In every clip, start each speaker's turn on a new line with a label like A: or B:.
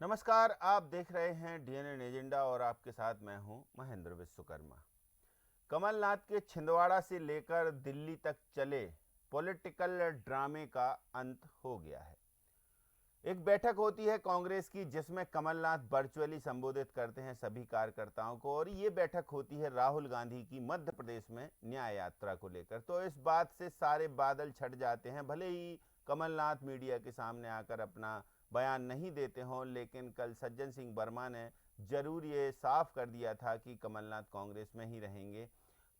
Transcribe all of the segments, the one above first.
A: नमस्कार, आप देख रहे हैं डीएनएन एजेंडा और आपके साथ मैं हूं महेंद्र विश्वकर्मा। कमलनाथ के छिंदवाड़ा से लेकर दिल्ली तक चले पॉलिटिकल ड्रामे का अंत हो गया है। एक बैठक होती है कांग्रेस की जिसमें कमलनाथ वर्चुअली संबोधित करते हैं सभी कार्यकर्ताओं को, और ये बैठक होती है राहुल गांधी की मध्य प्रदेश में न्याय यात्रा को लेकर। तो इस बात से सारे बादल छट जाते हैं। भले ही कमलनाथ मीडिया के सामने आकर अपना बयान नहीं देते हों, लेकिन कल सज्जन सिंह वर्मा ने जरूर ये साफ कर दिया था कि कमलनाथ कांग्रेस में ही रहेंगे।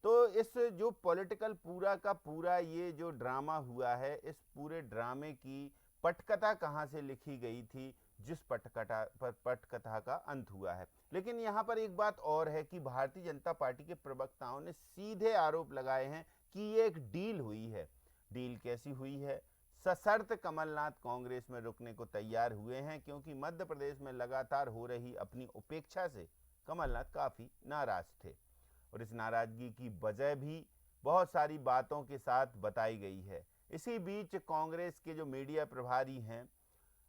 A: तो इस जो पॉलिटिकल पूरा का पूरा ये जो ड्रामा हुआ है, इस पूरे ड्रामे की पटकथा कहाँ से लिखी गई थी, जिस पटकथा का अंत हुआ है। लेकिन यहाँ पर एक बात और है कि भारतीय जनता पार्टी के प्रवक्ताओं ने सीधे आरोप लगाए हैं कि ये एक डील हुई है। डील कैसी हुई है? सशर्त कमलनाथ कांग्रेस में रुकने को तैयार हुए हैं, क्योंकि मध्य प्रदेश में लगातार हो रही अपनी उपेक्षा से कमलनाथ काफी नाराज थे, और इस नाराजगी की वजह भी बहुत सारी बातों के साथ बताई गई है। इसी बीच कांग्रेस के जो मीडिया प्रभारी हैं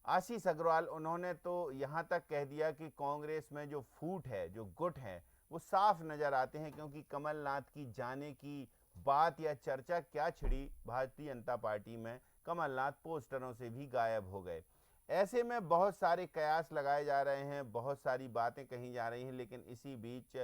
A: आशीष अग्रवाल, उन्होंने तो यहाँ तक कह दिया कि कांग्रेस में जो फूट है, जो गुट है, वो साफ नजर आते हैं, क्योंकि कमलनाथ की जाने की बात या चर्चा क्या छिड़ी भारतीय जनता पार्टी में, कमलनाथ पोस्टरों से भी गायब हो गए। ऐसे में बहुत सारे कयास लगाए जा रहे हैं, बहुत सारी बातें कही जा रही हैं। लेकिन इसी बीच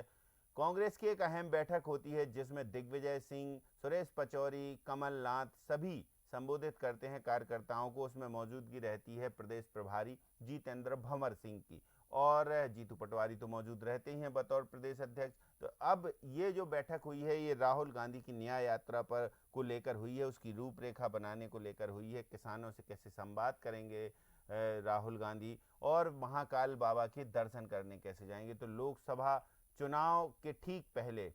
A: कांग्रेस की एक अहम बैठक होती है जिसमें दिग्विजय सिंह, सुरेश पचौरी, कमलनाथ सभी संबोधित करते हैं कार्यकर्ताओं को। उसमें मौजूदगी रहती है प्रदेश प्रभारी जितेंद्र भंवर सिंह की, और जीतू पटवारी तो मौजूद रहते ही हैं बतौर प्रदेश अध्यक्ष। तो अब ये जो बैठक हुई है, ये राहुल गांधी की न्याय यात्रा पर को लेकर हुई है, उसकी रूपरेखा बनाने को लेकर हुई है। किसानों से कैसे संवाद करेंगे राहुल गांधी, और महाकाल बाबा के दर्शन करने कैसे जाएंगे। तो लोकसभा चुनाव के ठीक पहले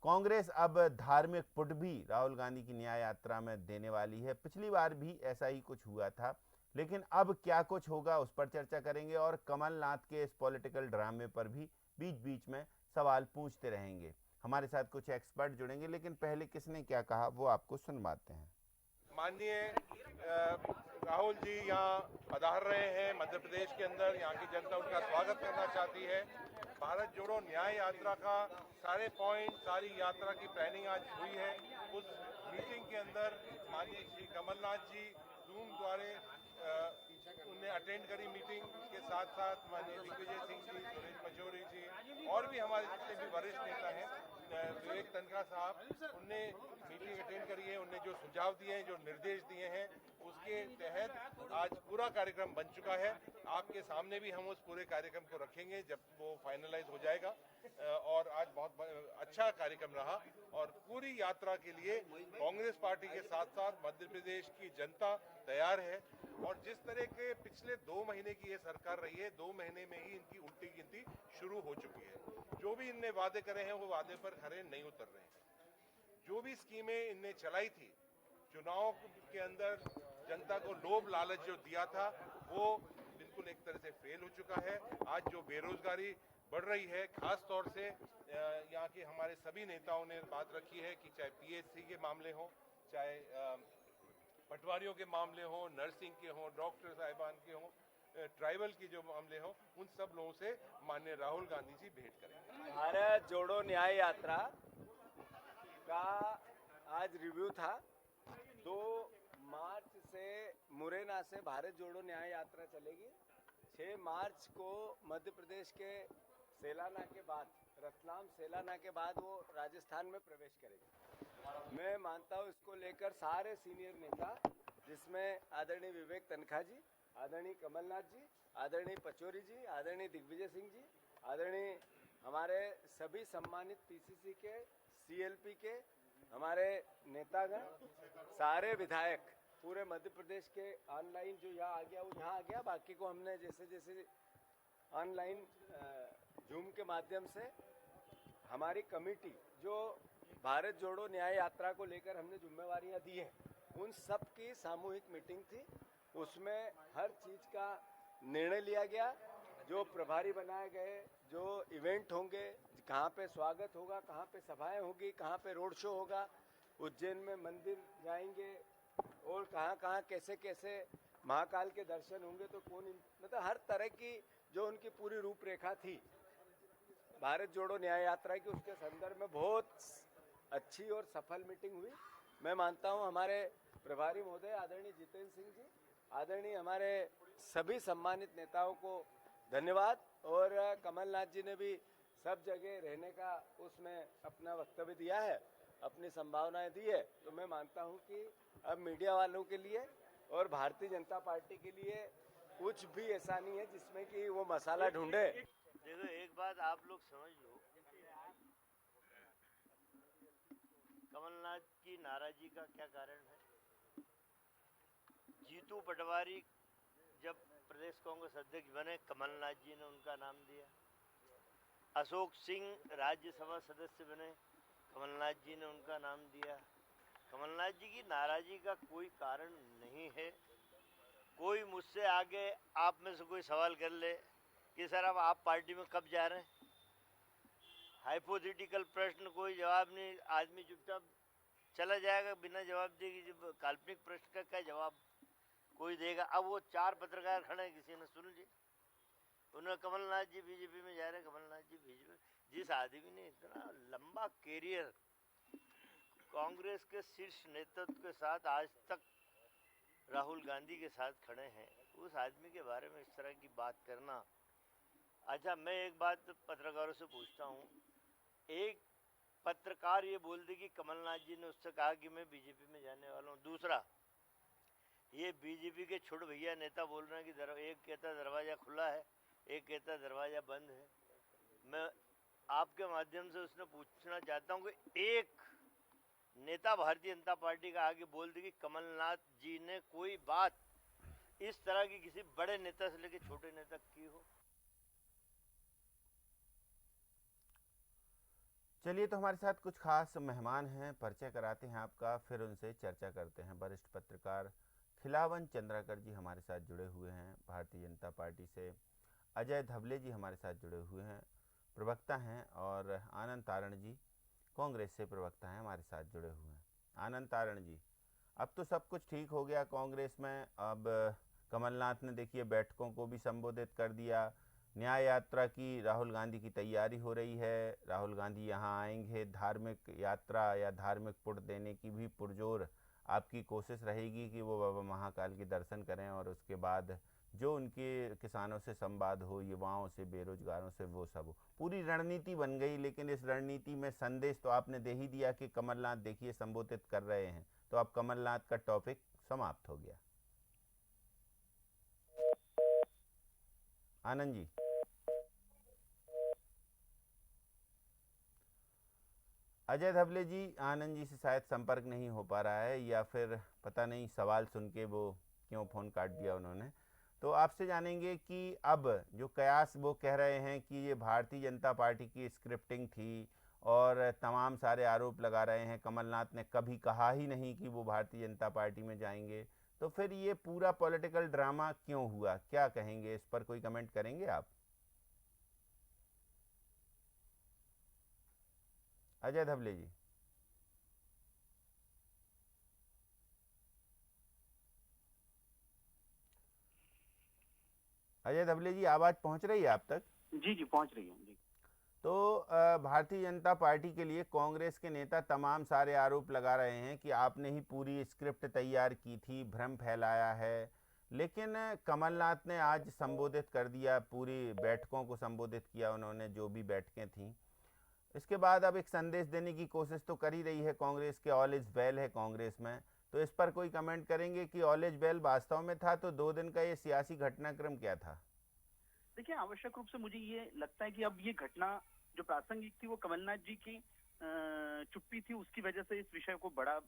A: कांग्रेस अब धार्मिक पुट भी राहुल गांधी की न्याय यात्रा में देने वाली है। पिछली बार भी ऐसा ही कुछ हुआ था, लेकिन अब क्या कुछ होगा उस पर चर्चा करेंगे, और कमलनाथ के इस पॉलिटिकल ड्रामे पर भी बीच बीच में सवाल पूछते रहेंगे। हमारे साथ कुछ एक्सपर्ट जुड़ेंगे, लेकिन पहले किसने क्या कहा वो आपको सुनवाते हैं।
B: माननीय राहुल जी यहाँ पधार रहे हैं मध्य प्रदेश के अंदर। यहाँ की जनता उनका स्वागत करना चाहती है। भारत जोड़ो न्याय यात्रा का सारे पॉइंट, सारी यात्रा की प्लानिंग आज हुई है। उस मीटिंग के अंदर माननीय श्री कमलनाथ जी जूम द्वारा उन्हें अटेंड करी मीटिंग के साथ साथ माननीय दिग्विजय सिंह जी, सुरेश पचौरी जी और भी हमारे जितने भी वरिष्ठ नेता हैं, विवेक तनखा साहब, उनने मीटिंग अटेंड करी है। उनने जो सुझाव दिए हैं, जो निर्देश दिए हैं, उसके तहत आज पूरा कार्यक्रम बन चुका है। आपके सामने भी हम उस पूरे कार्यक्रम को रखेंगे जब वो फाइनलाइज हो जाएगा। और आज बहुत अच्छा कार्यक्रम रहा, और पूरी यात्रा के लिए कांग्रेस पार्टी के साथ साथ मध्य प्रदेश की जनता तैयार है। और जिस तरह के पिछले 2 महीने की ये सरकार रही है, 2 महीने में ही इनकी उल्टी गिनती शुरू हो चुकी है। जो भी इनने वादे करे हैं वो वादे पर खरे नहीं उतर रहे हैं। जो भी स्कीमें इनने चलाई थी, चुनाव के अंदर जनता को लोभ लालच जो दिया था, वो बिल्कुल एक तरह से फेल हो चुका है। आज जो बेरोजगारी बढ़ रही है, खास तौर से यहाँ के हमारे सभी नेताओं ने बात रखी है कि चाहे पीएचसी के मामले हो, चाहे पटवारियों के मामले हो, नर्सिंग के हो, डॉक्टर साहिबान के हो, ट्राइबल के जो मामले हो, उन सब लोगों से माननीय राहुल गांधी जी भेंट करेंगे।
C: भारत जोड़ो न्याय यात्रा का आज रिव्यू था। 2 मार्च से मुरैना से भारत जोड़ो न्याय यात्रा चलेगी। 6 मार्च को मध्य प्रदेश के सेलाना के बाद, रतलाम सेलाना के बाद वो राजस्थान में प्रवेश करेगी। मैं मानता हूँ इसको लेकर सारे सीनियर नेता, जिसमें आदरणीय विवेक तनखा जी, आदरणीय कमलनाथ जी, आदरणीय पचौरी जी, आदरणीय दिग्विजय सिंह जी, आदरणीय हमारे सभी सम्मानित पीसीसी के, सीएलपी के हमारे नेतागण, सारे विधायक, पूरे मध्य प्रदेश के ऑनलाइन जो यहाँ आ गया वो यहाँ आ गया। बाकी को हमने जैसे जैसे ऑनलाइन जूम के माध्यम से हमारी कमेटी जो भारत जोड़ो न्याय यात्रा को लेकर हमने जिम्मेवारियां दी हैं, उन सब की सामूहिक मीटिंग थी। उसमें हर चीज़ का निर्णय लिया गया। जो प्रभारी बनाए गए, जो इवेंट होंगे, कहाँ पे स्वागत होगा, कहाँ पे सभाएं होगी, कहाँ पे रोड शो होगा, उज्जैन में मंदिर जाएंगे, और कहाँ कहाँ कैसे कैसे महाकाल के दर्शन होंगे, तो कौन, मतलब हर तरह की जो उनकी पूरी रूपरेखा थी भारत जोड़ो न्याय यात्रा की, उसके संदर्भ में बहुत अच्छी और सफल मीटिंग हुई। मैं मानता हूं हमारे प्रभारी महोदय आदरणीय जितेंद्र सिंह जी, आदरणीय हमारे सभी सम्मानित नेताओं को धन्यवाद, और कमलनाथ जी ने भी सब जगह रहने का उसमें अपना वक्तव्य दिया है, अपनी संभावनाएं दी है। तो मैं मानता हूं कि अब मीडिया वालों के लिए और भारतीय जनता पार्टी के लिए कुछ भी ऐसा नहीं है जिसमें कि वो मसाला ढूंढे।
D: देखो, एक बात आप लोग समझ लो, कमलनाथ की नाराजगी का क्या कारण है? जीतू पटवारी जब प्रदेश कांग्रेस अध्यक्ष बने, कमलनाथ जी ने उनका नाम दिया। अशोक सिंह राज्यसभा सदस्य बने, कमलनाथ जी ने उनका नाम दिया। कमलनाथ जी की नाराजगी का कोई कारण नहीं है। कोई मुझसे आगे आप में से कोई सवाल कर ले कि सर अब आप पार्टी में कब जा रहे हैं, हाइपोथेटिकल प्रश्न, कोई जवाब नहीं, आदमी चुपचाप चला जाएगा बिना जवाब देगी। जब काल्पनिक प्रश्न का क्या जवाब कोई देगा? अब वो 4 पत्रकार खड़े हैं, किसी ने सुन ली, उन्हें कमलनाथ जी बीजेपी में जा रहे हैं, कमलनाथ जी बीजेपी। जिस आदमी ने इतना लंबा कैरियर कांग्रेस के शीर्ष नेतृत्व के साथ आज तक राहुल गांधी के साथ खड़े हैं, उस आदमी के बारे में इस तरह की बात करना। अच्छा, मैं एक बात पत्रकारों से पूछता हूँ, एक पत्रकार ये बोल दे कि कमलनाथ जी ने उससे कहा कि मैं बीजेपी में जाने वाला हूँ। दूसरा, ये बीजेपी के छोड़ भैया नेता बोल रहे हैं कि एक कहता दरवाजा खुला है, एक कहता दरवाजा बंद है। मैं आपके माध्यम से उसने पूछना चाहता हूँ कि एक नेता भारतीय जनता पार्टी का आगे बोल दे कि कमलनाथ जी ने कोई बात इस तरह की किसी बड़े नेता से लेकर छोटे नेता की हो।
A: चलिए, तो हमारे साथ कुछ खास मेहमान हैं, परिचय कराते हैं आपका, फिर उनसे चर्चा करते हैं। वरिष्ठ पत्रकार खिलावन चंद्राकर जी हमारे साथ जुड़े हुए हैं भारतीय जनता पार्टी से। अजय धवले जी हमारे साथ जुड़े हुए हैं, प्रवक्ता हैं। और आनंद तारण जी कांग्रेस से प्रवक्ता हैं, हमारे साथ जुड़े हुए हैं। आनंद तारण जी, अब तो सब कुछ ठीक हो गया कांग्रेस में। अब कमलनाथ ने देखिए बैठकों को भी संबोधित कर दिया, न्याय यात्रा की राहुल गांधी की तैयारी हो रही है, राहुल गांधी यहाँ आएंगे, धार्मिक यात्रा या धार्मिक पुट देने की भी पुरजोर आपकी कोशिश रहेगी कि वो बाबा महाकाल के दर्शन करें, और उसके बाद जो उनके किसानों से संवाद हो, युवाओं से, बेरोजगारों से, वो सब हो। पूरी रणनीति बन गई, लेकिन इस रणनीति में संदेश तो आपने दे ही दिया कि कमलनाथ देखिए संबोधित कर रहे हैं, तो अब कमलनाथ का टॉपिक समाप्त हो गया। आनंद जी, अजय धवले जी, आनंद जी से शायद संपर्क नहीं हो पा रहा है, या फिर पता नहीं सवाल सुन के वो क्यों फ़ोन काट दिया उन्होंने। तो आपसे जानेंगे कि अब जो कयास वो कह रहे हैं कि ये भारतीय जनता पार्टी की स्क्रिप्टिंग थी, और तमाम सारे आरोप लगा रहे हैं, कमलनाथ ने कभी कहा ही नहीं कि वो भारतीय जनता पार्टी में जाएंगे, तो फिर ये पूरा पॉलिटिकल ड्रामा क्यों हुआ? क्या कहेंगे इस पर, कोई कमेंट करेंगे आप? अजय धवले जी। अजय धवले जी, आवाज़ पहुंच रही है आप तक?
E: जी जी पहुंच रही है जी।
A: तो भारतीय जनता पार्टी के लिए कांग्रेस के नेता तमाम सारे आरोप लगा रहे हैं कि आपने ही पूरी स्क्रिप्ट तैयार की थी, भ्रम फैलाया है। लेकिन कमलनाथ ने आज संबोधित कर दिया, पूरी बैठकों को संबोधित किया उन्होंने, जो भी बैठकें थीं। इसके बाद अब एक संदेश देने की कोशिश तो कर ही रही है कांग्रेस के, ऑल इज वेल है कांग्रेस में। तो इस पर कोई कमेंट करेंगे कि ऑल इज वेल वास्तव में था, तो 2 दिन का ये सियासी घटनाक्रम क्या था?
E: देखिए, आवश्यक रूप से मुझे ये लगता है कि अब ये घटना जो प्रासंगिक थी वो कमलनाथ जी की चुप्पी थी, उसकी वजह से इस विषय को बड़ा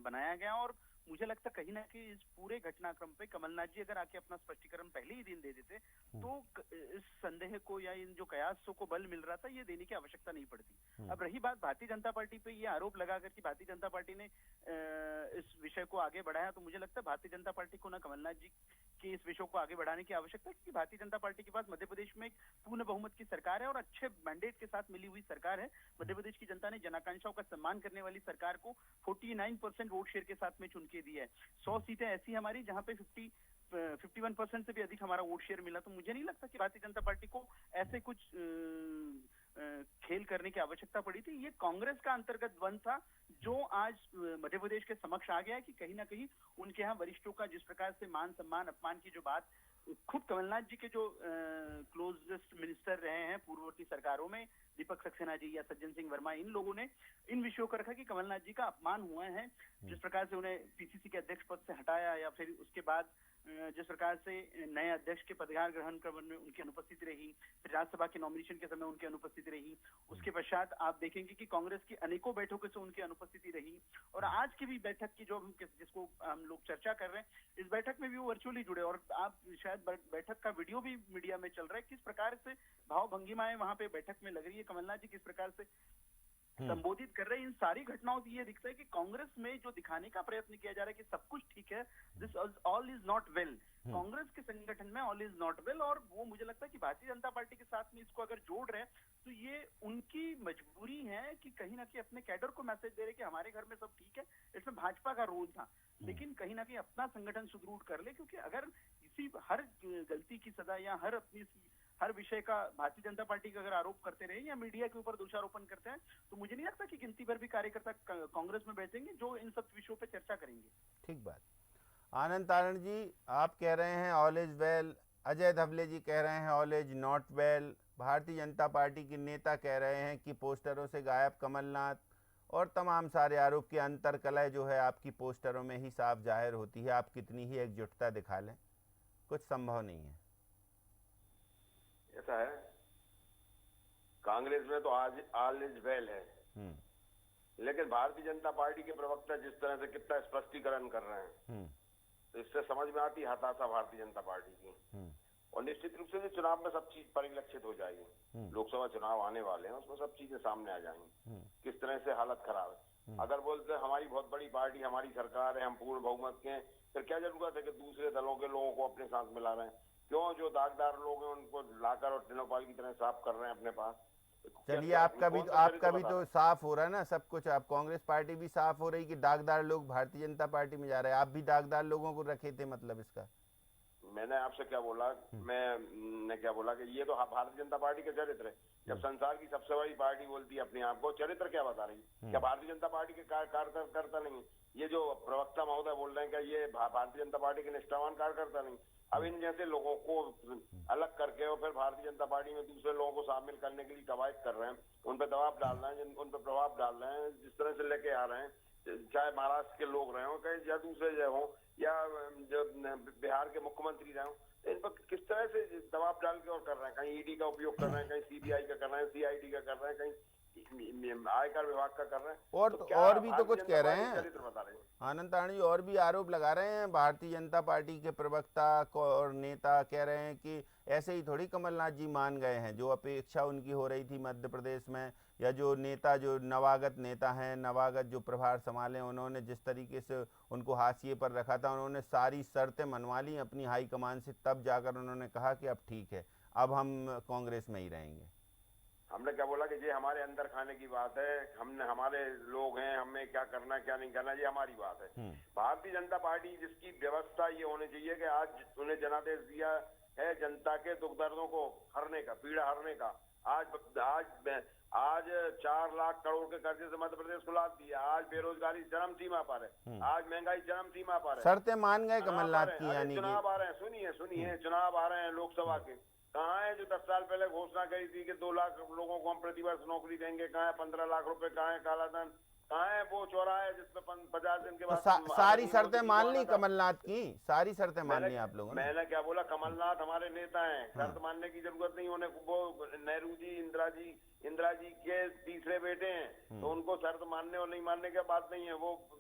E: बनाया गया। और मुझे लगता कहीं ना कहीं इस पूरे घटनाक्रम पे कमलनाथ जी अगर आके अपना स्पष्टीकरण पहले ही दिन दे देते तो इस संदेह को या इन जो कयासों को बल मिल रहा था ये देने की आवश्यकता नहीं पड़ती। अब रही बात भारतीय जनता पार्टी पे ये आरोप लगा कर कि भारतीय जनता पार्टी ने इस विषय को आगे बढ़ाया, तो मुझे लगता है भारतीय जनता पार्टी को ना कमलनाथ जी के इस विषय को आगे बढ़ाने की आवश्यकता है, क्योंकि भारतीय जनता पार्टी के पास मध्य प्रदेश में एक पूर्ण बहुमत की सरकार है और अच्छे मैंडेट के साथ मिली हुई सरकार है। मध्य प्रदेश की जनता ने जनाकांक्षाओं का सम्मान करने वाली सरकार को 49% वोट शेयर के साथ में चुन के दिया है। 100 सीटें ऐसी हमारी जहां पे 51% से भी अधिक हमारा वोट शेयर मिला। तो मुझे नहीं लगता कि भारतीय जनता पार्टी को ऐसे कुछ खेल करने की आवश्यकता पड़ी थी। ये कांग्रेस का अंतर्गत द्वंद था जो आज मध्य प्रदेश के समक्ष आ गया है कि कहीं ना कहीं उनके यहाँ वरिष्ठों का जिस प्रकार से मान सम्मान अपमान की जो बात खुद कमलनाथ जी के जो क्लोजेस्ट मिनिस्टर रहे हैं पूर्ववर्ती सरकारों में, दीपक सक्सेना जी या सज्जन सिंह वर्मा, इन लोगों ने इन विषयों को रखा कि कमलनाथ जी का अपमान हुआ है। जिस प्रकार से उन्हें पीसीसी के अध्यक्ष पद से हटाया या फिर उसके बाद जिस प्रकार से नए अध्यक्ष के पदभार ग्रहण क्रम में उनकी अनुपस्थिति रही, फिर राज्यसभा के नॉमिनेशन के समय उनकी अनुपस्थिति रही, उसके पश्चात आप देखेंगे कि कांग्रेस की अनेकों बैठकों से उनकी अनुपस्थिति रही। और आज की भी बैठक की जो हम जिसको हम लोग चर्चा कर रहे हैं, इस बैठक में भी वो वर्चुअली जुड़े और आप शायद बैठक का वीडियो भी मीडिया में चल रहा है, किस प्रकार से भाव भंगिमाएं वहां पे बैठक में लग रही है, कमलनाथ जी किस प्रकार से संबोधित कर रहे हैं। इन सारी घटनाओं से ये दिखता है कि कांग्रेस में जो दिखाने का प्रयत्न किया जा रहा है कि सब कुछ ठीक है, this all is not well, Congress के संगठन में ऑल इज नॉट वेल। और वो मुझे लगता है कि भारतीय जनता पार्टी के साथ में इसको अगर जोड़ रहे हैं तो ये उनकी मजबूरी है कि कहीं ना कहीं अपने कैडर को मैसेज दे रहे कि हमारे घर में सब ठीक है। इसमें भाजपा का रोल था, लेकिन कहीं ना कहीं अपना संगठन सुदृढ़ कर ले, क्योंकि अगर किसी हर गलती की सजा या हर विषय का भारतीय जनता पार्टी का अगर आरोप करते रहे या मीडिया के ऊपर दोषारोपण करते हैं तो मुझे नहीं लगता कि गिनती भर भी कार्यकर्ता कांग्रेस में बैठेंगे जो इन सब विषयों पे चर्चा करेंगे।
A: ठीक बात। आनंद तारण जी, आप कह रहे हैं all is well, Ajay Dhawale ji कह रहे हैं all is not well, Bharatiya Janata party के नेता कह रहे हैं कि पोस्टरों से गायब कमलनाथ, और तमाम सारे आरोप की अंतर्कलह जो है आपकी पोस्टरों में ही साफ जाहिर होती है। आप कितनी ही एकजुटता दिखा लें, कुछ संभव नहीं है।
F: ऐसा है, कांग्रेस में तो आज ऑल इज वेल है, लेकिन भारतीय जनता पार्टी के प्रवक्ता जिस तरह से कितना स्पष्टीकरण कर रहे हैं तो इससे समझ में आती हताशा भारतीय जनता पार्टी की। और निश्चित रूप से जो चुनाव में सब चीज परिलक्षित हो जाएगी, लोकसभा चुनाव आने वाले हैं उसमें सब चीजें सामने आ जाएंगी, किस तरह से हालत खराब है। अगर बोलते हमारी बहुत बड़ी पार्टी, हमारी सरकार है, हम पूर्ण बहुमत के हैं, फिर क्या जरूरत है कि दूसरे दलों के लोगों को अपने साथ मिला रहे हैं? क्यों जो दागदार लोग हैं उनको लाकर और टिनोपाल की तरह साफ कर रहे हैं अपने पास?
A: चलिए, आपका भी तो साफ हो रहा है ना सब कुछ। आप कांग्रेस पार्टी भी साफ हो रही कि दागदार लोग भारतीय जनता पार्टी में जा रहे हैं। आप भी दागदार लोगों को रखे थे, मतलब इसका
F: मैंने आपसे क्या बोला, मैंने क्या बोला कि ये तो भारतीय जनता पार्टी का चरित्र है। जब संसार की सबसे बड़ी पार्टी बोलती है अपने आप को, चरित्र क्या बता रही है? क्या भारतीय जनता पार्टी के कार्यकर्ता नहीं? ये जो प्रवक्ता महोदय बोल रहे हैं क्या ये भारतीय जनता पार्टी के निष्ठावान कार्यकर्ता नहीं? अब इन जैसे लोगों को अलग करके और फिर भारतीय जनता पार्टी में दूसरे लोगों को शामिल करने के लिए कवायद कर रहे हैं, उन पर दबाव डाल रहे हैं, उन पर प्रभाव डाल रहे हैं, जिस तरह से लेके आ रहे हैं, चाहे महाराष्ट्र के लोग रहे हो कहीं या दूसरे जो हो या जो बिहार के मुख्यमंत्री रहे हो, इन पर किस तरह से दबाव डाल के और कर रहे हैं। कहीं ईडी का उपयोग कर रहे हैं, कहीं सीबीआई का कर रहे हैं, सीआईडी का कर रहे हैं, कहीं आयकर विभाग का कर रहे हैं।
A: और भी तो कुछ कह रहे हैं आनंद तारण जी, और भी आरोप लगा रहे हैं भारतीय जनता पार्टी के प्रवक्ता और नेता कह रहे हैं कि ऐसे ही थोड़ी कमलनाथ जी मान गए हैं। जो अपेक्षा उनकी हो रही थी मध्य प्रदेश में, या जो नेता जो नवागत नेता हैं, नवागत जो प्रभार संभाले, उन्होंने जिस तरीके से उनको हाशिए पर रखा था, उन्होंने सारी शर्तें मनवा ली अपनी हाईकमान से, तब जाकर उन्होंने कहा कि अब ठीक है, अब हम कांग्रेस में ही रहेंगे।
F: हमने क्या बोला कि ये हमारे अंदर खाने की बात है, हमने हमारे लोग हैं, हमें क्या करना क्या नहीं करना ये हमारी बात है। भारतीय जनता पार्टी जिसकी व्यवस्था ये होनी चाहिए कि आज उन्हें जनादेश दिया है जनता के दुख दर्दों को हरने का, पीड़ा हरने का। आज 4 लाख करोड़ के कर्जे से मध्य प्रदेश को लाद दिया, आज बेरोजगारी चरम सीमा पर है, आज महंगाई चरम सीमा पर है।
A: शर्तें मान गए कमलनाथ की, यानी
F: चुनाव आ रहे हैं, सुनिए चुनाव आ रहे हैं लोकसभा के। कहाँ है जो 10 साल पहले घोषणा करी थी कि 2 लाख लोगों को हम प्रतिवर्ष नौकरी देंगे? कहाँ है 15 लाख रुपए? कहाँ है काला धन? कहाँ है वो चौराहा है जिसमें 50 दिन के बाद
A: सारी शर्तें मान ली कमलनाथ की, सारी शर्तें मान ली आप लोगों ने।
F: मैंने क्या बोला, कमलनाथ हमारे नेता हैं, शर्त मानने की जरूरत नहीं। उन्हें वो नेहरू जी इंदिरा जी के तीसरे बेटे हैं, तो उनको शर्त मानने और नहीं मानने की बात नहीं है।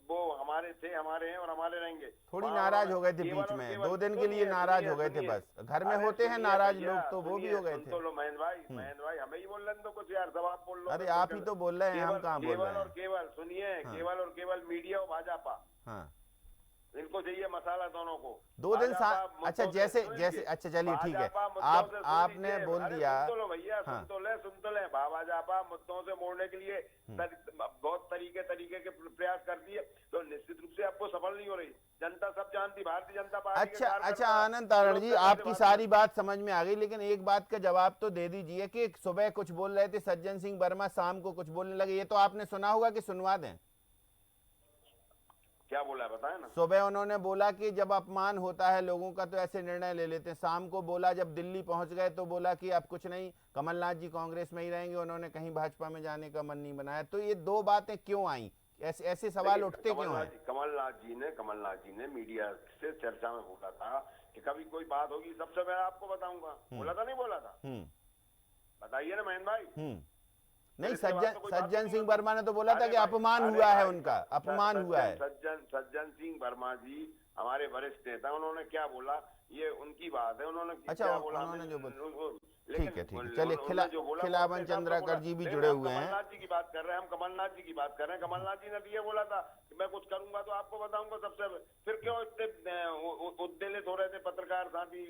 F: वो हमारे थे, हमारे हैं और हमारे रहेंगे।
A: थोड़ी नाराज हो गए थे बीच में, 2 दिन के लिए नाराज हो गए थे बस। घर में होते हैं नाराज लोग, तो वो भी हो गए थे।
F: तो लो महेंद्र भाई हमें ही बोल रहे तो कुछ यार सब आप बोल लो।
A: अरे आप ही तो बोल रहे हैं, हम कहाँ बोल रहे हैं।
F: केवल सुनिए, केवल और केवल मीडिया और भाजपा इनको चाहिए मसाला दोनों को।
A: 2 दिन
F: भाजपा
A: अच्छा
F: मुद्दों से
A: जैसे
F: सुन
A: जैसे
F: लीजिए।
A: अच्छा चलिए ठीक है,
F: भाजपा मुद्दों
A: आप
F: से सुन
A: आपने
F: लीजिए।
A: बोल
F: अरे
A: दिया।
F: सुन तो लो भैया,
A: हाँ।
F: सुन तो ले। भाजपा मुद्दों से मोड़ने के लिए बहुत तरीके के प्रयास करती है, तो निश्चित रूप से आपको सफल नहीं हो रही। जनता सब जानती, भारतीय जनता पार्टी के
A: अच्छा
F: कार्यकर्ता
A: आनंद तारण जी,
F: विरोध करने से
A: आपकी
F: बात
A: सारी बात समझ में आ गई, लेकिन एक बात का जवाब तो दे दीजिए कि सुबह कुछ बोल रहे थे सज्जन सिंह वर्मा, शाम को कुछ बोलने लगे, ये तो आपने सुना होगा कि सुनवा दें?
F: क्या बोला है बताए ना।
A: सुबह उन्होंने बोला कि जब अपमान होता है लोगों का तो ऐसे निर्णय ले लेते हैं। शाम को बोला जब दिल्ली पहुंच गए तो बोला कि अब कुछ नहीं, कमलनाथ जी कांग्रेस में ही रहेंगे, उन्होंने कहीं भाजपा में जाने का मन नहीं बनाया। तो ये 2 बातें क्यों आई? ऐसे सवाल उठते क्यों हैं?
F: कमलनाथ जी ने मीडिया से चर्चा में बोला था कि कभी कोई बात होगी सबसे पहले आपको बताऊंगा। बोला था नहीं बोला था? बताइए ना महेंद्र भाई।
A: नहीं,
F: इसके बाद तो कोई बात
A: सज्जन
F: नहीं
A: सिंह
F: होती।
A: वर्मा ने तो बोला था
F: अरे
A: कि
F: भाई,
A: अपमान
F: अरे
A: हुआ है
F: भाई,
A: उनका, अपमान हुआ है।
F: सज्जन सिंह वर्मा जी हमारे वरिष्ठ नेता, उन्होंने क्या बोला ये उनकी बात है। उन्होंने
A: अच्छा,
F: क्या बोला
A: उन्होंने जो बोला,
F: लेकिन
A: ठीक है ठीक है,
F: उन्होंने
A: चलिए
F: जो बोला,
A: खिलावन
F: वो अपने हिसाब से
A: चंद्राकर
F: बोला।
A: जी भी
F: लेकिन
A: जुड़े
F: हम
A: हुए हैं।
F: कमलनाथ जी की बात कर रहे हैं, कमलनाथ जी ने भी ये बोला था कि मैं कुछ करूंगा तो आपको बताऊंगा सबसे। फिर क्यों इतने उद्वेलित हो रहे थे पत्रकार साथी,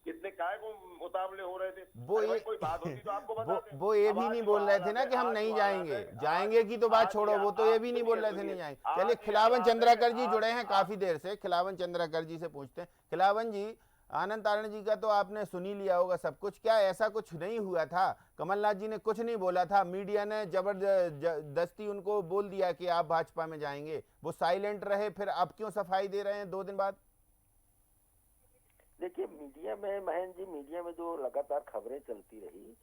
F: इतने काय को उतावले हो रहे थे?
A: वो
F: अरे भाई,
A: ये
F: कोई बात होती तो आपको बताते।
A: वो ये
F: अब
A: भी
F: आज
A: नहीं
F: जो
A: बोल रहे थे
F: हालत
A: ना
F: है,
A: कि हम
F: आज
A: नहीं
F: जो हालत
A: जाएंगे,
F: है,
A: जाएंगे की तो बात
F: आज
A: छोड़ो, वो तो ये भी नहीं बोल रहे थे
F: सुनिए,
A: नहीं जाएंगे।
F: आज
A: चलिए
F: ये
A: खिलावन
F: हालत है,
A: चंद्राकर जी
F: आज-
A: जुड़े हैं काफी देर से, खिलावन चंद्राकर जी से पूछते हैं। खिलावन जी, आनंद तारण जी का तो आपने सुन ही लिया होगा सब कुछ। क्या ऐसा कुछ नहीं हुआ था? कमलनाथ जी ने कुछ नहीं बोला था, मीडिया ने जबरदस्ती उनको बोल दिया कि आप भाजपा में जाएंगे, वो साइलेंट रहे, फिर अब क्यों सफाई दे रहे हैं 2 दिन बाद?
G: देखिए, मीडिया में महेंद्र जी, मीडिया में जो लगातार खबरें चलती रही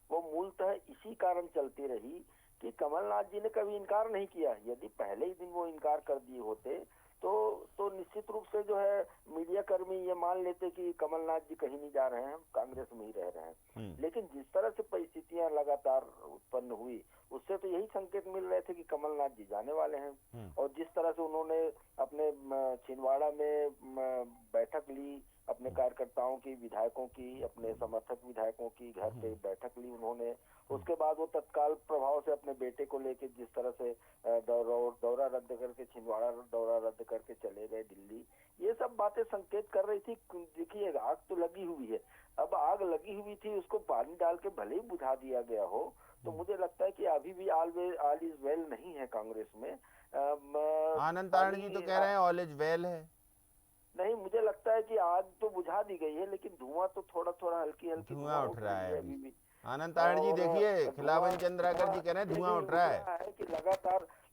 G: वो मूलतः इसी कारण चलती रही कि कमलनाथ जी ने कभी इनकार नहीं किया। यदि पहले ही दिन वो इनकार कर दिए होते तो निश्चित रूप से जो है मीडिया कर्मी ये मान लेते कि कमलनाथ जी कहीं नहीं जा रहे हैं, हम कांग्रेस में ही रह रहे हैं। लेकिन जिस तरह से परिस्थितियां लगातार उत्पन्न हुई उससे तो यही संकेत मिल रहे थे कि कमलनाथ जी जाने वाले हैं। और जिस तरह से उन्होंने अपने छिंदवाड़ा में बैठक ली, अपने कार्यकर्ताओं की, विधायकों की, अपने समर्थक विधायकों की घर पे बैठक ली उन्होंने, उसके बाद वो तत्काल प्रभाव से अपने बेटे को लेके जिस तरह से दौरा रद्द करके, छिंदवाड़ा दौरा रद्द करके चले गए दिल्ली, ये सब बातें संकेत कर रही थी। देखिए, आग तो लगी हुई है, अब आग लगी हुई थी, उसको पानी डाल के भले ही बुझा दिया गया हो, तो मुझे लगता है कि अभी भी ऑल इज वेल नहीं है कांग्रेस में।
A: आनंद तारण जी तो कह रहे हैं ऑल इज वेल है।
G: नहीं, मुझे लगता है कि आग तो बुझा दी गई है, लेकिन धुआं तो थोड़ा थोड़ा हल्की
A: धुआं उठ रहा है
G: अभी भी।
A: आनंद तारण जी देखिए, खिलावन चंद्राकर जी कह रहे हैं धुआं उठ रहा है
G: कि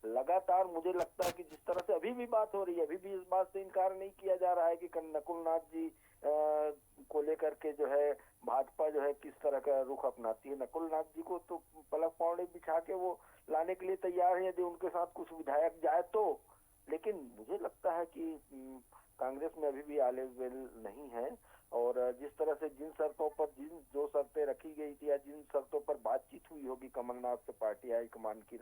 G: लगातार मुझे लगता है कि जिस तरह से अभी भी बात हो रही है, अभी भी इस बात से इनकार नहीं किया जा रहा है कि नकुलनाथ जी को लेकर के जो है भाजपा जो है किस तरह का रुख अपनाती है। नकुलनाथ जी को तो पलक पौड़े बिछा के वो लाने के लिए तैयार है यदि उनके साथ कुछ विधायक जाए तो। लेकिन मुझे लगता है कि कांग्रेस में अभी भी ऑल इज वेल नहीं है। और जिस तरह से जिन शर्तों पर जो शर्तें रखी गई थी या जिन शर्तों पर बातचीत हुई होगी कमलनाथ से पार्टी हाईकमान की,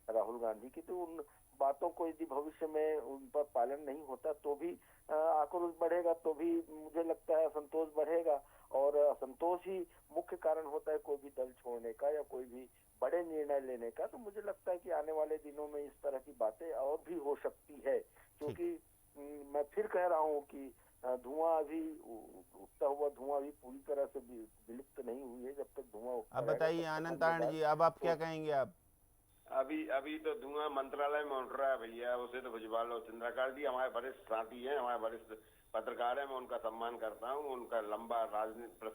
G: राहुल गांधी की, तो उन बातों को यदि भविष्य में उन पर पालन नहीं होता तो भी आक्रोश बढ़ेगा, तो भी मुझे लगता है असंतोष बढ़ेगा। और असंतोष ही मुख्य कारण होता है कोई भी दल छोड़ने का या कोई भी बड़े निर्णय लेने का। तो मुझे लगता है कि आने वाले दिनों में इस तरह की बातें और भी हो सकती है, क्योंकि मैं फिर कह रहा हूँ कि धुआं अभी उठता हुआ धुआं अभी पूरी तरह से विलुप्त नहीं हुई है। जब तक धुआं
A: अब बताइए आनंद तारण जी, अब आप क्या कहेंगे? आप
F: अभी तो धुआं मंत्रालय में उठ रहा है भैया, उसे तो भिजवा लो। चंद्राकर जी हमारे वरिष्ठ साथी हैं, हमारे वरिष्ठ पत्रकार हैं, मैं उनका सम्मान करता हूँ। उनका लंबा राजनीति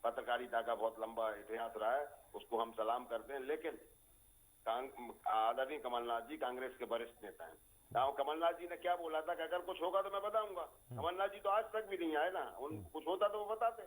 F: पत्रकारिता का बहुत लंबा इतिहास रहा है, उसको हम सलाम करते हैं। लेकिन आदरणीय कमलनाथ जी कांग्रेस के वरिष्ठ नेता हैं। कमलनाथ जी ने क्या बोला था कि अगर कुछ होगा तो मैं बताऊंगा। कमलनाथ जी तो आज तक भी नहीं आए ना, कुछ होता तो वो बताते,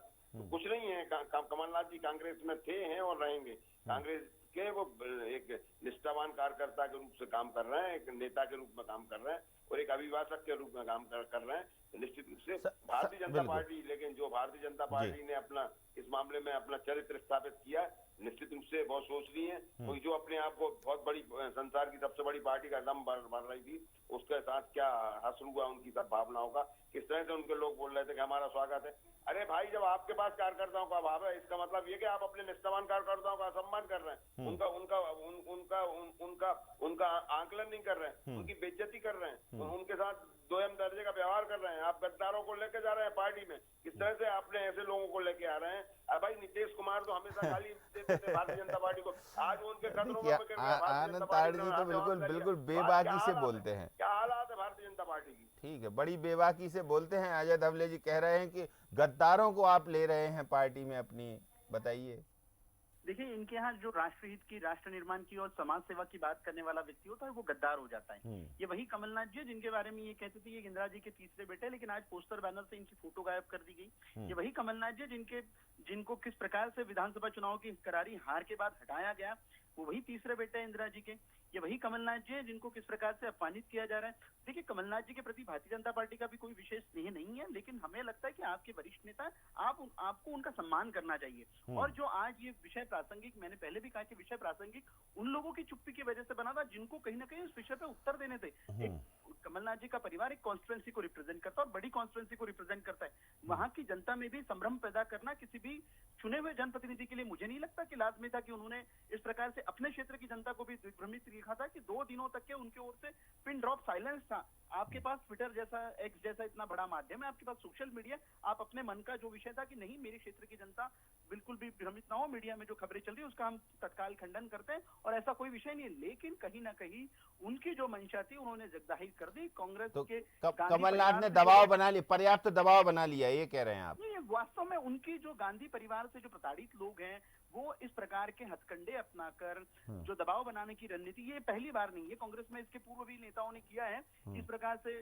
F: कुछ नहीं है। कमलनाथ जी कांग्रेस में थे, हैं और रहेंगे। कांग्रेस के वो एक निष्ठावान कार्यकर्ता के रूप से काम कर रहे हैं, एक नेता के रूप में काम कर रहे हैं और एक अभिभाषक के रूप में काम कर रहे हैं। निश्चित रूप से भारतीय जनता पार्टी, लेकिन जो भारतीय जनता पार्टी ने अपना इस मामले में अपना चरित्र स्थापित किया, निश्चित रूप से बहुत सोच रही है। कोई जो अपने आप को बहुत बड़ी संसार की सबसे बड़ी पार्टी का दम भर रही थी, उसके साथ क्या असर हुआ उनकी सब भावनाओं का, किस तरह से उनके लोग बोल रहे थे कि हमारा स्वागत है। अरे भाई, जब आपके पास कार्यकर्ताओं का अभाव है, इसका मतलब ये कि आप अपने निष्ठावान कार्यकर्ताओं का सम्मान कर रहे हैं, उनका उनका उनका उनका उनका आंकलन नहीं कर रहे हैं, उनकी बेइज्जती कर रहे हैं, उनके साथ दोयम दर्जे का व्यवहार कर रहे हैं। आप गद्दारों को लेके जा रहे हैं पार्टी में, किस तरह से आपने ऐसे लोगों को लेके आ रहे हैं। अब भाई नीतीश कुमार तो हमेशा गाली देते थे भारतीय जनता पार्टी को, आज वो उनके कदमों में पकड़ के
A: आनंद ताड़ जी तो बिल्कुल बेबाकी से बोलते हैं।
F: क्या हालात है भारतीय जनता पार्टी की?
A: ठीक है, बड़ी बेबाकी से बोलते हैं। अजय धवले जी कह रहे हैं कि गद्दारों को आप ले रहे हैं पार्टी में अपनी, बताइए।
E: देखिए, इनके यहाँ जो राष्ट्रहित की, राष्ट्र निर्माण की और समाज सेवा की बात करने वाला व्यक्ति होता है वो गद्दार हो जाता है। ये वही कमलनाथ जी जिनके बारे में ये कहते थे ये इंदिरा जी के तीसरे बेटे, लेकिन आज पोस्टर बैनर से इनकी फोटो गायब कर दी गई। ये वही कमलनाथ जी जिनको किस प्रकार से विधानसभा चुनाव की करारी हार के बाद हटाया गया, वो वही तीसरे बेटे हैं इंदिरा जी के। ये वही कमलनाथ जी हैं जिनको किस प्रकार से अपमानित किया जा रहा है। देखिए, कमलनाथ जी के प्रति भारतीय जनता पार्टी का भी कोई विशेष स्नेह नहीं है, लेकिन हमें लगता है कि आपके वरिष्ठ नेता, आपको उनका सम्मान करना चाहिए। और जो आज ये विषय प्रासंगिक, मैंने पहले भी कहा कि विषय प्रासंगिक उन लोगों की चुप्पी की वजह से बना था जिनको कहीं ना कहीं इस विषय पे उत्तर देने थे। एक कमलनाथ जी का परिवार एक कॉन्स्टिट्यूएंसी को रिप्रेजेंट करता है और बड़ी कॉन्स्टिट्यूएंसी को रिप्रेजेंट करता है। वहां की जनता में भी संभ्रम पैदा करना किसी भी चुने हुए जनप्रतिनिधि के लिए मुझे नहीं लगता कि लाजमी था कि उन्होंने इस प्रकार से अपने क्षेत्र की जनता को भी दिग्भ्रमित लिखा था कि 2 दिनों तक के उनकी ओर से पिन ड्रॉप साइलेंस था। आपके पास ट्विटर जैसा, एक्स जैसा इतना बड़ा माध्यम है, आपके पास सोशल मीडिया, आप अपने मन का जो विषय था कि नहीं मेरे क्षेत्र की जनता बिल्कुल भी भ्रमित ना हो, मीडिया में जो खबरें चल रही है उसका हम तत्काल खंडन करते हैं और ऐसा कोई विषय नहीं है। लेकिन कहीं ना कहीं उनकी जो मंशा थी उन्होंने जाहिर कर दी। कांग्रेस
A: तो
E: के
A: कमलनाथ ने दबाव बना लिया, पर्याप्त दबाव बना लिया, ये कह रहे हैं आप?
E: नहीं, वास्तव में उनकी जो गांधी परिवार से जो प्रताड़ित लोग हैं वो इस प्रकार के हथकंडे अपनाकर जो दबाव बनाने की रणनीति, ये पहली बार नहीं है, कांग्रेस में इसके पूर्व भी नेताओं ने किया है। इस प्रकार से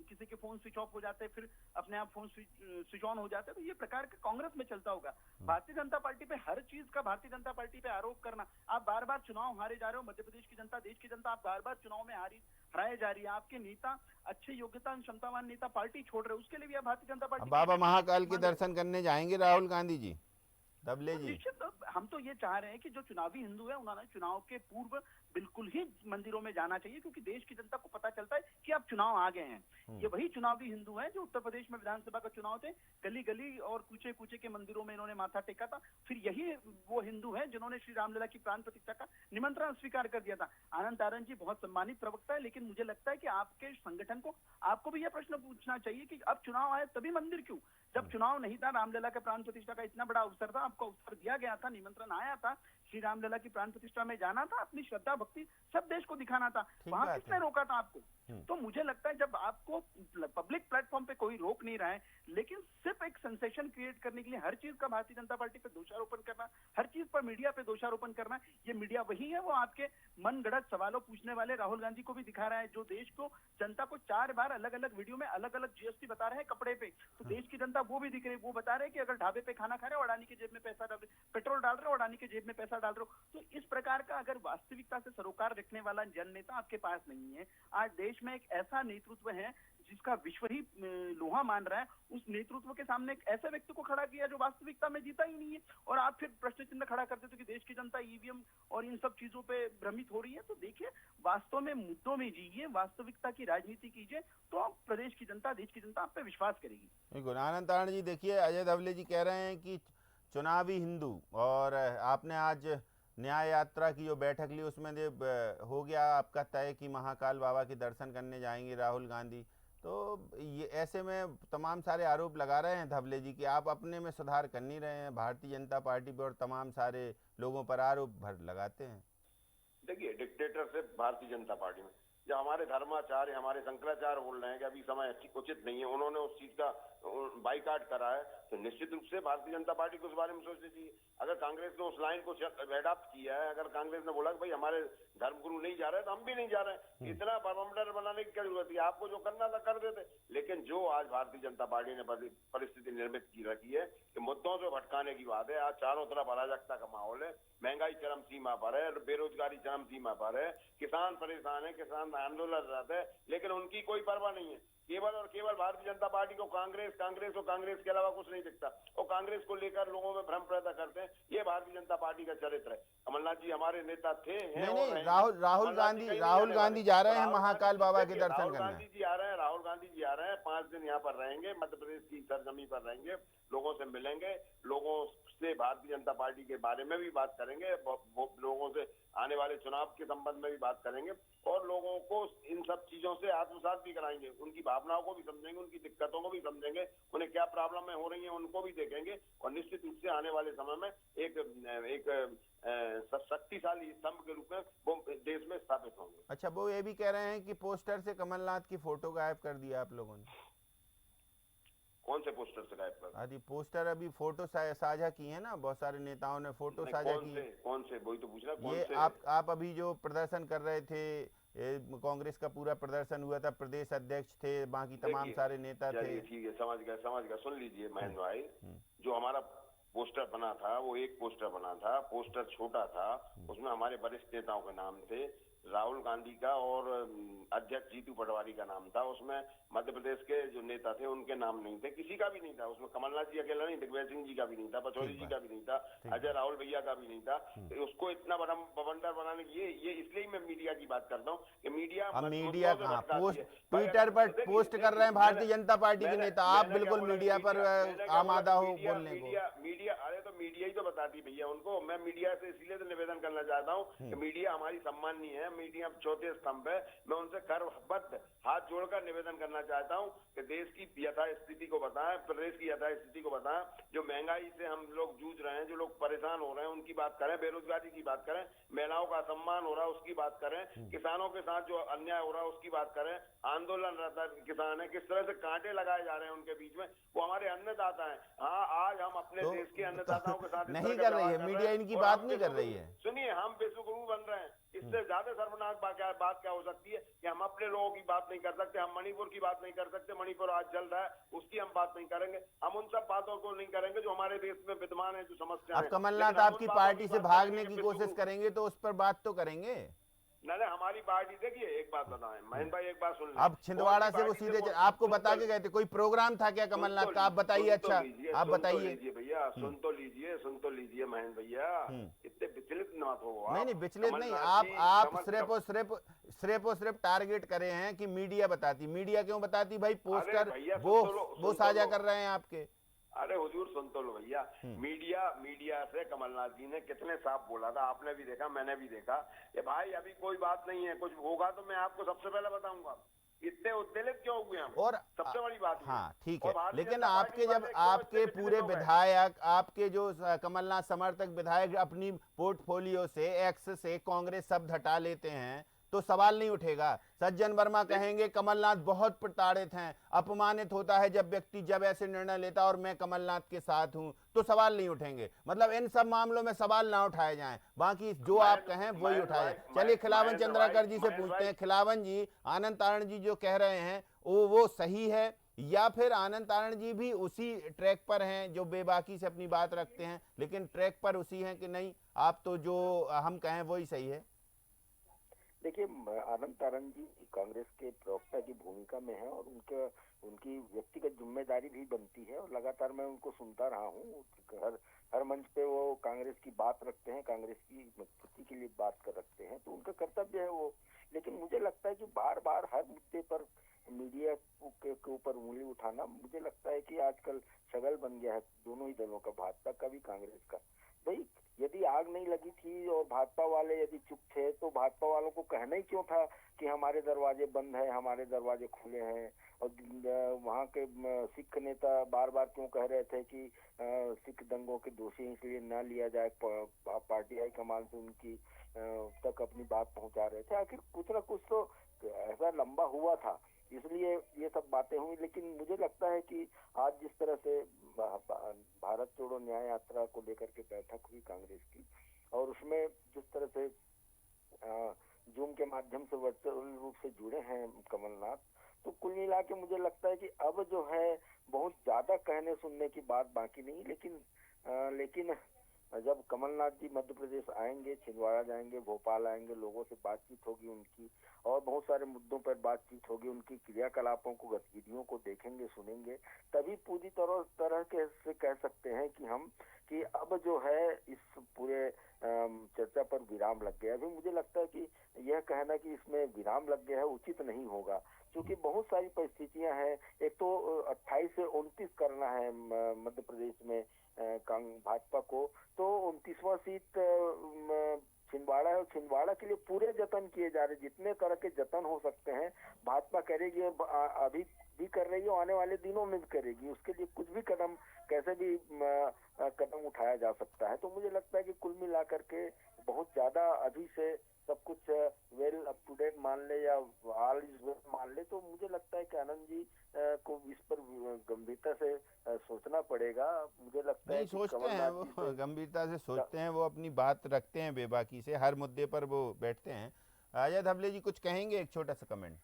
E: किसी के फोन स्विच ऑफ हो जाते हैं, फिर अपने आप फोन स्विच ऑन हो जाते हैं, तो ये प्रकार के कांग्रेस में चलता होगा। भारतीय जनता पार्टी पे हर चीज का भारतीय जनता पार्टी पे आरोप करना, आप बार बार चुनाव हारे जा रहे हो, मध्य प्रदेश की जनता, देश की जनता आप बार बार चुनाव में हराए जा रही है, आपके नेता अच्छे योग्यता क्षमतावान नेता पार्टी छोड़ रहे, उसके लिए भी आप भारतीय जनता पार्टी
A: बाबा महाकाल के दर्शन करने जाएंगे राहुल गांधी जी, धवले जी?
E: निश्चित, हम तो ये चाह रहे हैं कि जो चुनावी हिंदू है उन्होंने चुनाव के पूर्व बिल्कुल ही मंदिरों में जाना चाहिए, क्योंकि देश की जनता को पता चलता है कि अब चुनाव आ गए हैं। ये वही चुनावी हिंदू हैं जो उत्तर प्रदेश में विधानसभा का चुनाव थे, गली गली और कूचे कूचे के मंदिरों में इन्होंने माथा टेका था। फिर यही वो हिंदू हैं जिन्होंने श्री रामलला की प्राण प्रतिष्ठा का निमंत्रण स्वीकार कर दिया था। आनंद तारण जी बहुत सम्मानित प्रवक्ता है, लेकिन मुझे लगता है कि आपके संगठन को, आपको भी यह प्रश्न पूछना चाहिए कि अब चुनाव आए तभी मंदिर क्यों? जब चुनाव नहीं था, रामलला के प्राण प्रतिष्ठा का इतना बड़ा अवसर था, आपको अवसर दिया गया था, निमंत्रण आया था, श्री रामलला की प्राण प्रतिष्ठा में जाना था, अपनी श्रद्धा भक्ति सब देश को दिखाना था, वहां किसने रोका था आपको? तो मुझे लगता है जब आपको पब्लिक प्लेटफॉर्म पे कोई रोक नहीं रहा है, लेकिन सिर्फ एक सेंसेशन क्रिएट करने के लिए हर चीज का भारतीय जनता पार्टी पे दोषारोपण करना, हर चीज पर मीडिया पे दोषारोपण करना, ये मीडिया वही है, वो आपके मन गढ़ंत सवालों पूछने वाले राहुल गांधी को भी दिखा रहा है, जो देश को, जनता को 4 बार अलग अलग वीडियो में अलग अलग जीएसटी बता रहे हैं कपड़े पे, तो देश की जनता वो भी दिख रही है, वो बता रहे हैं कि अगर ढाबे पे खाना खा रहे हो अडानी की जेब में पैसा डाल रहे, पेट्रोल डाल रहे हो अडानी की जेब में पैसा डाल रहे हो। तो इस प्रकार का अगर वास्तविकता से सरोकार रखने वाला जन नेता आपके पास नहीं है, आज देश में एक ऐसा नेतृत्व है जिसका विश्व ही लोहा मान रहा है, उस नेतृत्व के सामने एक ऐसे व्यक्ति को खड़ा किया जो वास्तविकता में जीता ही नहीं है, और आप फिर प्रश्न चिन्ह खड़ा करते थे कि देश की जनता ईवीएम और इन सब चीजों पे भ्रमित हो रही है। तो देखिए, वास्तव में मुद्दों में जिए, वास्तविकता की राजनीति कीजिए, तो प्रदेश की जनता, देश की जनता आप पे विश्वास करेगी।
A: बिल्कुल। आनंद तारण जी, देखिए अजय धवले जी कह रहे हैं कि चुनावी हिंदू, और आपने आज न्याय यात्रा की जो बैठक ली उसमें हो गया आपका तय कि महाकाल बाबा के दर्शन करने जाएंगे राहुल गांधी, तो ये ऐसे में तमाम सारे आरोप लगा रहे हैं धवले जी कि आप अपने में सुधार कर नहीं रहे हैं, भारतीय जनता पार्टी पर और तमाम सारे लोगों पर आरोप लगाते हैं।
F: देखिए, डिक्टेटरशिप भारतीय जनता पार्टी में, जब हमारे धर्माचार्य, हमारे शंकराचार्य बोल रहे हैं कि अभी समय उचित नहीं है, उन्होंने उस चीज का बाइकाट करा है, तो निश्चित रूप से भारतीय जनता पार्टी को उस बारे में सोचना चाहिए। अगर कांग्रेस ने उस लाइन को एडॉप्ट किया है, अगर कांग्रेस ने बोला कि भाई हमारे धर्मगुरु नहीं जा रहे तो हम भी नहीं जा रहे हैं, इतना परमंडल बनाने की क्या जरूरत है? आपको जो करना था कर देते। लेकिन जो आज भारतीय जनता पार्टी ने परिस्थिति निर्मित की रखी है कि मुद्दों से भटकाने की बात है, आज चारों तरफ अराजकता का माहौल है, महंगाई चरम सीमा पर है, बेरोजगारी चरम सीमा पर है, किसान परेशान है, किसान आंदोलन रहते हैं, लेकिन उनकी कोई परवाह नहीं है। केवल और केवल भारतीय जनता पार्टी को कांग्रेस और कांग्रेस के अलावा कुछ नहीं दिखता, और कांग्रेस को लेकर लोगों में भ्रम पैदा करते हैं। ये भारतीय जनता पार्टी का चरित्र है। कमलनाथ जी हमारे नेता थे, हैं
A: नहीं
F: और
A: नहीं,
F: रहेंगे।
A: राहुल गांधी जा रहे हैं महाकाल बाबा के दर्शन
F: राहुल
A: करने।
F: गांधी जी आ रहे हैं, राहुल गांधी जी आ रहे हैं, 5 दिन यहाँ पर रहेंगे, मध्य प्रदेश की सरजमी पर रहेंगे, लोगों से मिलेंगे, लोगों से भारतीय जनता पार्टी के बारे में भी बात करेंगे, लोगों से आने वाले चुनाव के संबंध में भी बात करेंगे, और लोगों को इन सब चीजों से आत्मसात भी कराएंगे, उनकी भावनाओं को भी समझेंगे, उनकी दिक्कतों को भी समझेंगे, उन्हें क्या प्रॉब्लम हो रही है उनको भी देखेंगे, और निश्चित रूप से आने वाले समय में एक शक्तिशाली स्तंभ के रूप में वो देश में स्थापित होंगे।
A: अच्छा, वो ये भी कह रहे हैं कि पोस्टर से कमलनाथ की फोटो गायब कर दिया आप लोगों ने।
F: कौन से पोस्टर से गायब कर?
A: आदि पोस्टर अभी फोटो साझा की है ना, बहुत सारे नेताओं ने फोटो साझा की है।
F: कौन से वही तो पूछ रहा, कौन
A: ये
F: से?
A: आप अभी जो प्रदर्शन कर रहे थे, कांग्रेस का पूरा प्रदर्शन हुआ था, प्रदेश अध्यक्ष थे, बाकी तमाम सारे नेता थे।
F: ठीक है, समझ गया। सुन लीजिए महेंद्र भाई, जो हमारा पोस्टर बना था वो एक पोस्टर बना था, पोस्टर छोटा था, उसमें हमारे वरिष्ठ नेताओं के नाम थे, राहुल गांधी का और अध्यक्ष जीतू पटवारी का नाम था, उसमें मध्य प्रदेश के जो नेता थे उनके नाम नहीं थे, किसी का भी नहीं था उसमें, कमलनाथ जी अकेला नहीं, दिग्विजय सिंह जी का भी नहीं था, पचौरी जी का भी नहीं था, अजय राहुल भैया का भी नहीं था। तो उसको इतना बड़ा बवंडर बनाने की ये इसलिए मैं मीडिया की बात करता हूँ कि मीडिया
A: ट्विटर पर पोस्ट कर रहे हैं भारतीय जनता पार्टी के नेता, आप बिल्कुल मीडिया पर आमादा हो बोलने को।
F: मीडिया अरे तो मीडिया ही तो बताती भैया उनको। मैं मीडिया से इसीलिए तो निवेदन करना चाहता हूँ कि मीडिया हमारी सम्माननीय है, मीडिया चौथे स्तंभ है। मैं उनसे करबद्ध हाथ जोड़कर निवेदन करना चाहता हूँ कि देश की यथा स्थिति को बताएं, प्रदेश की यथा स्थिति को बताएं, जो महंगाई से हम लोग जूझ रहे हैं, जो लोग परेशान हो रहे हैं उनकी बात करें, बेरोजगारी की बात करें, महिलाओं का सम्मान हो रहा है उसकी बात करें, किसानों के साथ जो अन्याय हो रहा है उसकी बात करें, आंदोलनरत किसान है किस तरह से कांटे लगाए जा रहे हैं उनके बीच में, वो हमारे अन्नदाता है। हाँ, आज हम अपने देश के अन्नदाताओं के साथ
A: नहीं कर रही है मीडिया, इनकी बात नहीं कर रही है।
F: सुनिए, हम विश्वगुरु बन रहे हैं, इससे ज्यादा शर्मनाक बात क्या हो सकती है कि हम अपने लोगों की बात नहीं कर सकते, हम मणिपुर की बात नहीं कर सकते, मणिपुर आज जल रहा है उसकी हम बात नहीं करेंगे, हम उन सब बातों को नहीं करेंगे जो हमारे देश में विद्यमान है, जो समस्या है।
A: अब कमलनाथ आपकी पार्टी से भागने की कोशिश करेंगे तो उस पर बात तो करेंगे।
F: नहीं, हमारी पार्टी, देखिए एक बात बताएं महेंद्र भाई, एक बात सुन लीजिए।
A: अब छिंदवाड़ा से वो सीधे आपको बता के गए थे, कोई प्रोग्राम था क्या कमलनाथ का? आप बताइए। अच्छा, आप बताइए
F: भैया, सुन तो लीजिए महेंद्र भैया, इतने विचलित मत हो।
A: नहीं, विचलित नहीं, आप सिर्फ और सिर्फ टारगेट करे हैं कि मीडिया बताती। मीडिया क्यों बताती भाई? पोस्टर वो साझा कर रहे हैं आपके।
F: अरे हुजूर, सुन तो लो भैया, मीडिया से कमलनाथ जी ने कितने साफ बोला था, आपने भी देखा, मैंने भी देखा कि भाई अभी कोई बात नहीं है, कुछ होगा तो मैं आपको सबसे पहले बताऊंगा। इतने उत्तेजित क्यों हुए हम?
A: और
F: सबसे बड़ी बात
A: हाँ ठीक है, लेकिन आपके जब आपके पूरे विधायक, आपके जो कमलनाथ समर्थक विधायक अपनी पोर्टफोलियो से, एक्स से कांग्रेस शब्द हटा लेते हैं तो सवाल नहीं उठेगा। सज्जन वर्मा कहेंगे कमलनाथ बहुत प्रताड़ित हैं, अपमानित होता है जब ऐसे निर्णय लेता, और मैं कमलनाथ के साथ हूं, तो सवाल नहीं उठेंगे। मतलब इन सब मामलों में सवाल ना उठाए जाएं, बाकी जो आप कहें वही उठाए जाए। चलिए खिलावन चंद्राकर जी से पूछते हैं। खिलावन जी, आनंद तारण जी जो कह रहे हैं वो सही है, या फिर आनंद तारण जी भी उसी ट्रैक पर हैं जो बेबाकी से अपनी बात रखते हैं, लेकिन ट्रैक पर उसी हैं कि नहीं, आप तो जो हम कहें वही सही है?
G: देखिए, आनंद तारण जी कांग्रेस के प्रवक्ता की भूमिका में है और उनकी व्यक्तिगत जिम्मेदारी भी बनती है, और लगातार मैं उनको सुनता रहा हूँ। हर मंच पे वो कांग्रेस की बात रखते हैं, कांग्रेस की मजबूती के लिए बात कर रखते हैं, तो उनका कर्तव्य है वो। लेकिन मुझे लगता है कि बार बार हर मुद्दे पर मीडिया के ऊपर उंगली उठाना, मुझे लगता है कि आजकल शगल बन गया है दोनों ही दलों का, भाजपा का भी कांग्रेस का। भाई, यदि आग नहीं लगी थी और भाजपा वाले यदि चुप थे तो भाजपा वालों को कहना ही क्यों था कि हमारे दरवाजे बंद हैं, हमारे दरवाजे खुले हैं? और वहाँ के सिख नेता बार बार क्यों कह रहे थे कि सिख दंगों के दोषी इसलिए न लिया जाए? पार्टी हाईकमान से उनकी तक अपनी बात पहुंचा रहे थे। आखिर कुछ ना कुछ तो ऐसा लंबा हुआ था, इसलिए ये सब बातें हुई। लेकिन मुझे लगता है कि आज जिस तरह से भारत जोड़ो न्याय यात्रा को लेकर के बैठक हुई कांग्रेस की, और उसमें जिस तरह से जूम के माध्यम से वर्चुअल रूप से जुड़े हैं कमलनाथ, तो कुल मिला के मुझे लगता है कि अब जो है बहुत ज्यादा कहने सुनने की बात बाकी नहीं, लेकिन जब कमलनाथ जी मध्य प्रदेश आएंगे, छिंदवाड़ा जाएंगे, भोपाल आएंगे, लोगों से बातचीत होगी उनकी और बहुत सारे मुद्दों पर बातचीत होगी, उनकी क्रियाकलापों को, गतिविधियों को देखेंगे, सुनेंगे, तभी पूरी तरह के से कह सकते हैं कि हम कि अब जो है इस पूरे चर्चा पर विराम लग गया। अभी मुझे लगता है कि यह कहना कि इसमें विराम लग गया है उचित नहीं होगा, क्योंकि बहुत सारी परिस्थितियां हैं। एक तो 28 से 29 करना है मध्य प्रदेश में भाजपा को, तो 29वां सीट छिंदवाड़ा है और छिंदवाड़ा के लिए पूरे जतन किए जा रहे, जितने तरह के जतन हो सकते हैं भाजपा करेगी और अभी भी कर रही है, आने वाले दिनों में भी करेगी। उसके लिए कुछ भी कदम, कैसे भी कदम उठाया जा सकता है। तो मुझे लगता है कि कुल मिलाकर के बहुत ज्यादा अभी से सब कुछ वेल अप टू डेट मान ले या ऑल इज वेल मान ले, तो मुझे लगता है कि आनंद जी को इस पर गंभीरता से सोचना पड़ेगा। मुझे लगता है
A: नहीं सोचते हैं वो, गंभीरता से सोचते हैं, वो अपनी बात रखते हैं बेबाकी से, हर मुद्दे पर वो बैठते हैं। आजाद हबले जी कुछ कहेंगे, एक छोटा सा कमेंट।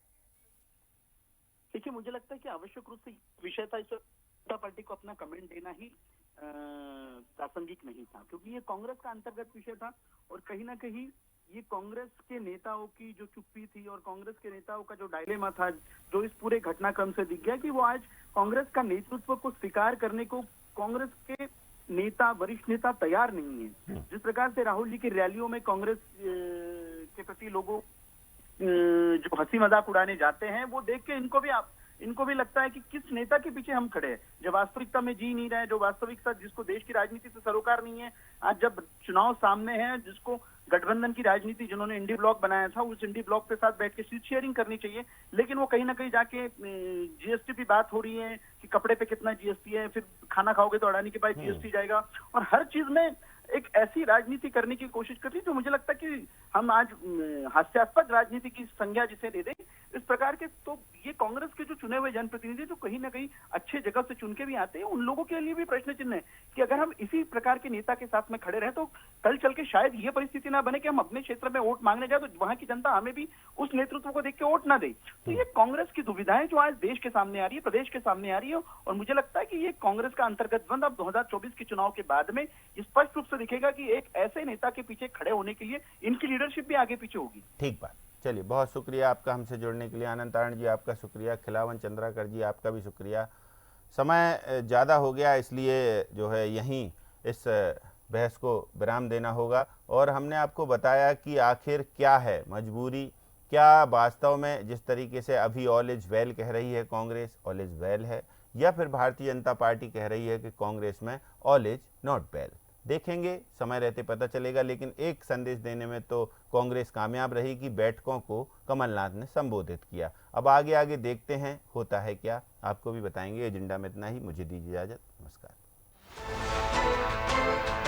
E: देखिए, मुझे लगता है कि आवश्यक रूप से विषय था, इस जनता पार्टी को अपना कमेंट देना ही प्रासंगिक नहीं था, क्योंकि ये कांग्रेस का अंतर्गत विषय था और कहीं ना कहीं ये कांग्रेस के नेताओं की जो चुप्पी थी और कांग्रेस के नेताओं का जो डायलेमा था, जो इस पूरे घटनाक्रम से दिख गया कि वो आज कांग्रेस का नेतृत्व को स्वीकार करने को कांग्रेस के नेता, वरिष्ठ नेता तैयार नहीं है। जिस प्रकार से राहुल जी की रैलियों में कांग्रेस के प्रति लोगों जो हंसी मजाक उड़ाने जाते हैं, वो देख के इनको भी लगता है कि किस नेता के पीछे हम खड़े हैं, जो वास्तविकता में जी नहीं रहे, जो वास्तविकता जिसको देश की राजनीति से सरोकार नहीं है। आज जब चुनाव सामने है, जिसको गठबंधन की राजनीति, जिन्होंने इंडी ब्लॉक बनाया था, उस इंडी ब्लॉक के साथ बैठ के सीट शेयरिंग करनी चाहिए, लेकिन वो कहीं ना कहीं जाके जीएसटी की बात हो रही है कि कपड़े पे कितना जीएसटी है, फिर खाना खाओगे तो अडानी के पास जीएसटी जाएगा, और हर चीज में एक ऐसी राजनीति करने की कोशिश कर रही है जो मुझे लगता है कि हम आज हास्यास्पद राजनीति की संज्ञा जिसे दे दें इस प्रकार के। तो ये कांग्रेस के जो चुने हुए जनप्रतिनिधि जो कहीं ना कहीं अच्छे जगह से चुन के भी आते हैं, उन लोगों के लिए भी प्रश्न चिन्ह है कि अगर हम इसी प्रकार के नेता के साथ में खड़े रहे तो कल चल के शायद ये परिस्थिति ना बने कि हम अपने क्षेत्र में वोट मांगने जाए तो वहां की जनता हमें भी उस नेतृत्व को देख के वोट ना दे। तो ये कांग्रेस की दुविधाएं जो आज देश के सामने आ रही है, प्रदेश के सामने आ रही है, और मुझे लगता है कि ये कांग्रेस का अंतर्गत द्वंद अब 2024 के चुनाव के बाद में स्पष्ट रूप से दिखेगा कि एक ऐसे नेता के पीछे खड़े होने के लिए इनकी लीडरशिप भी आगे पीछे होगी।
A: ठीक बात। चलिए, बहुत शुक्रिया आपका हमसे जुड़ने के लिए। आनंद तारण जी आपका शुक्रिया, खिलावन चंद्राकर जी आपका भी शुक्रिया। समय ज़्यादा हो गया, इसलिए जो है यहीं इस बहस को विराम देना होगा, और हमने आपको बताया कि आखिर क्या है मजबूरी, क्या वास्तव में जिस तरीके से अभी ऑल इज वेल कह रही है कांग्रेस, ऑल इज वेल है, या फिर भारतीय जनता पार्टी कह रही है कि कांग्रेस में ऑल इज नॉट वेल। देखेंगे, समय रहते पता चलेगा, लेकिन एक संदेश देने में तो कांग्रेस कामयाब रही कि बैठकों को कमलनाथ ने संबोधित किया। अब आगे देखते हैं होता है क्या, आपको भी बताएंगे। एजेंडा में इतना ही, मुझे दीजिए इजाज़त, नमस्कार।